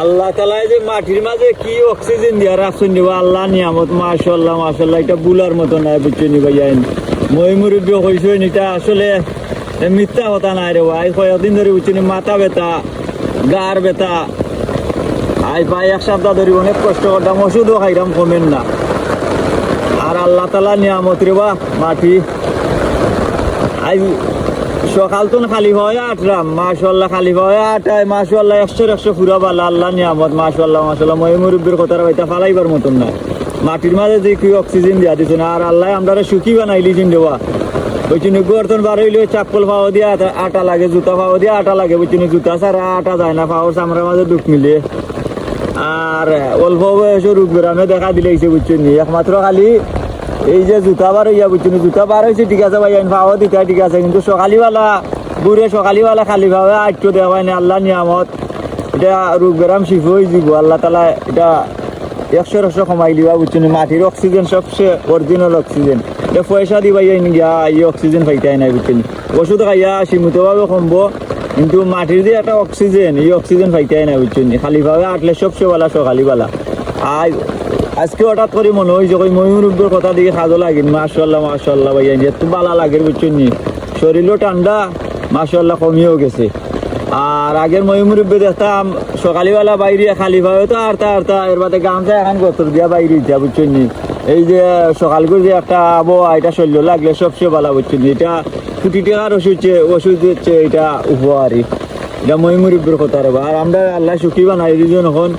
আল্লাহ তাআলা যে মাটির মাঝে কি অক্সিজেন দিয়া রাখছেন দিব আল্লাহ নিয়ামত মাশাআল্লাহ মাশাআল্লাহ এটা বুলার মতো নাই বুঝছেন ভাইয়াইন মই মুরব্বী হইছেন এটা আসলে মিথ্যা কথা নাই রে ভাই কয়েকদিন ধরে বুঝছেন মাথা ব্যথা গার ব্যথা আই প্রায় এক সপ্তাহ ধরে অনেক কষ্ট করতাম ওষুধও খাইতাম কমেন না আর আল্লাহ তাআলা নিয়ামত রে বা মাটি আই সকাল তো খালি হয় আটরাম মাশাআল্লাহ খালি হয় আটায় মাশাআল্লাহ 100 পুরা বালা আল্লাহ নিয়ামত মাশাআল্লাহ মাশাআল্লাহ মই মুরব্বির কথা হইতা ফালাইবার মতন না মাটির মাঝে যে কি অক্সিজেন দিয়া দিছেন আর আল্লাহ আমরা সুখী বানাইলিছেন দেওয়া বুঝছেন গর্তন বার হইলে চাপ্পল পাওয়া দিয়া আটা লাগে জুতা পাওয়া দিয়া আটা লাগে বুঝছেন জুতা ছাড়া আটা যায় না পাওয়ার চামড়ার মাঝে দুঃখ মিলে আর অল্প বয়সে রোগ বেরামে দেখা দিলেছে বুঝছেন একমাত্র খালি এই যে জুতা বার হইয়া বুঝছেন জুতা বার হয়েছে ঠিক আছে ভাই পাওয়া দিতে ঠিক আছে কিন্তু সকালিবেলা বুড়ে সকালিবেলা খালি ভাবে আটটো দেওয়া না আল্লাহ নিয়ামত এটা রোগ বেরাম শিখে হয়ে যাব আল্লাহ তাআলা এটা 100 কমাই দিবা বুঝছেন মাটির অক্সিজেন সবচেয়ে অরিজিনাল অক্সিজেন এটা পয়সা দিবা গিয়া এই অক্সিজেন পাইতাই নাই বুঝছেন ওষুধ খাইয়া সীমিতভাবে কমবো কিন্তু মাটির যে একটা অক্সিজেন এই অক্সিজেন পাইতাই নাই বুঝছেন খালি ভাবে আটলে সবচেয়ে বেলা সকালিবেলা আর আজকে হঠাৎ করে মনে হয় যে ময়ূরব্বর কথা দিকে সাজো লাগিন মাশাআল্লাহ মাশাআল্লাহ ভাইয়া এত বালা লাগে বুঝছেন নি শরীরও ঠান্ডা মাশাআল্লাহ কমিয়েও গেছে আর আগের ময়ূরব্বর দেখতাম সকালবেলা বাইরে খালি ভাবে তো আরতা এর বাদে গামছা এখন গতর দিয়া বাইরে যা বুঝছেন নি এই যে সকাল করে যে একটা আবহাওয়া এটা শরীর লাগলে সবচেয়ে ভালো বুঝছেন এটা 2 টাকার ওষুধ হচ্ছে এটা উপহারী এটা ময়ূরব্বর কথা রে আর আমরা আল্লাহ সুখী বানাই দিয়েছেন এখন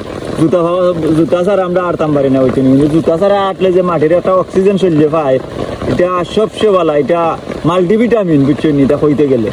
জুতা ছাড়া আমরা আটতাম পারি না বুঝছেন কিন্তু জুতা ছাড়া আটলে যে মাটির একটা অক্সিজেন শরীরে পায় এটা সবচেয়ে ভালো এটা মাল্টিভিটামিন বুঝছেন এটা হইতে গেলে